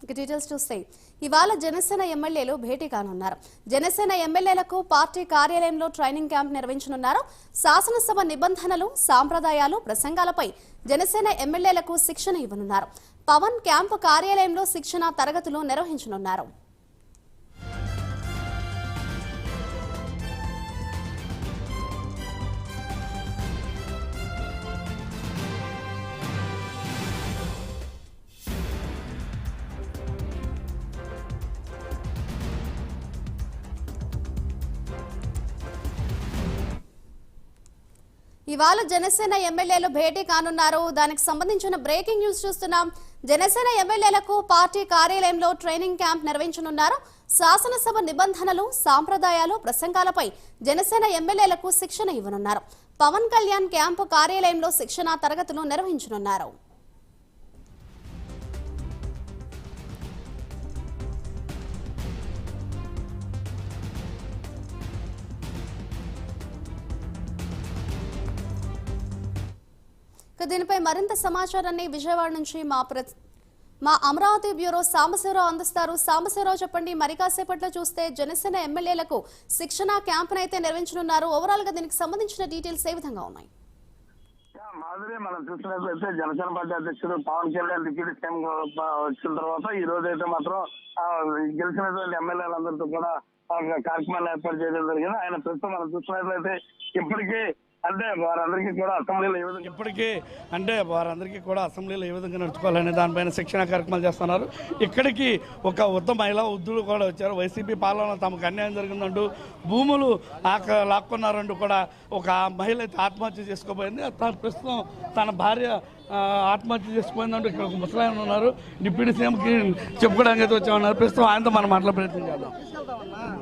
Details చూస్తే ఇవాళ జనసేన ఎమ్మెల్యేలు భేటీ కానున్నారు. జనసేన ఎమ్మెల్యేలకు పార్టీ కార్యాలయంలో ట్రైనింగ్ క్యాంప్ నిర్వహించనున్నారు. శాసనసభ నిబంధనలు, సాంప్రదాయాలు, ప్రసంగాలపై జనసేన ఎమ్మెల్యేలకు శిక్షణ ఇవ్వనున్నారు. పవన్ క్యాంపు కార్యాలయంలో శిక్షణ తరగతులు నిర్వహించనున్నారు. ఇవాళ జనసేన ఎమ్మెల్యేలు భేటీ కానున్నారు. దానికి సంబంధించిన బ్రేకింగ్ న్యూస్ చూస్తున్నాం. జనసేన ఎమ్మెల్యేలకు పార్టీ కార్యాలయంలో ట్రైనింగ్ క్యాంప్ నిర్వహించనున్నారు. శాసనసభ నిబంధనలు, సాంప్రదాయాలు, ప్రసంగాలపై జనసేన ఎమ్మెల్యేలకు శిక్షణ ఇవ్వనున్నారు. పవన్ కళ్యాణ్ క్యాంపు కార్యాలయంలో శిక్షణ తరగతులు నిర్వహించనున్నారు. దీనిపై మరింత సమాచారాన్ని విజయవాడ నుంచి మా అమరావతి బ్యూరో సాంబశివరావు అందిస్తారు. సాంబశివరావు, చెప్పండి. మరి కాసేపట్లో చూస్తే జనసేన ఎమ్మెల్యేలకు శిక్షణ క్యాంపును అయితే నిర్వహించనున్నారు. ఓవరాల్ గా దీనికి సంబంధించిన డీటెయిల్స్ ఏ విధంగా ఉన్నాయి? మాదిరి మనం చూసినట్లయితే జనసేన పార్టీ అధ్యక్షుడు పవన్ కళ్యాణ్ డిప్యూటీ సీఎం వచ్చిన తర్వాత ఈ రోజు అయితే మాత్రం గెలిచినటువంటి ఎమ్మెల్యేలందరితో కూడా కార్యక్రమాలు ఏర్పాటు చేయడం జరిగింది. ఆయన ప్రస్తుతం మనం చూసినట్లయితే ఇప్పటికీ వారందరికీ కూడా అసెంబ్లీలో ఏ విధంగా నడుచుకోవాలనే దానిపైన శిక్షణ కార్యక్రమాలు చేస్తున్నారు. ఇక్కడికి ఒక ఉత్తమ మహిళా ఉద్యోగులు కూడా వచ్చారు. వైసీపీ పాలన తమకు అన్యాయం జరిగిందంటూ భూములు లాక్కున్నారంటూ కూడా ఒక మహిళ అయితే ఆత్మహత్య చేసుకోబోయింది. ప్రస్తుతం తన భార్య ఆత్మహత్య చేసుకోబోయిందంటూ ఇక్కడ ఒక ముసలాయన ఉన్నారు. డిప్యూటీ సీఎంకి చెప్పుకోవడానికి అయితే వచ్చామన్నారు. ప్రస్తుతం ఆయనతో మనం మాట్లాడే ప్రయత్నం చేద్దాం.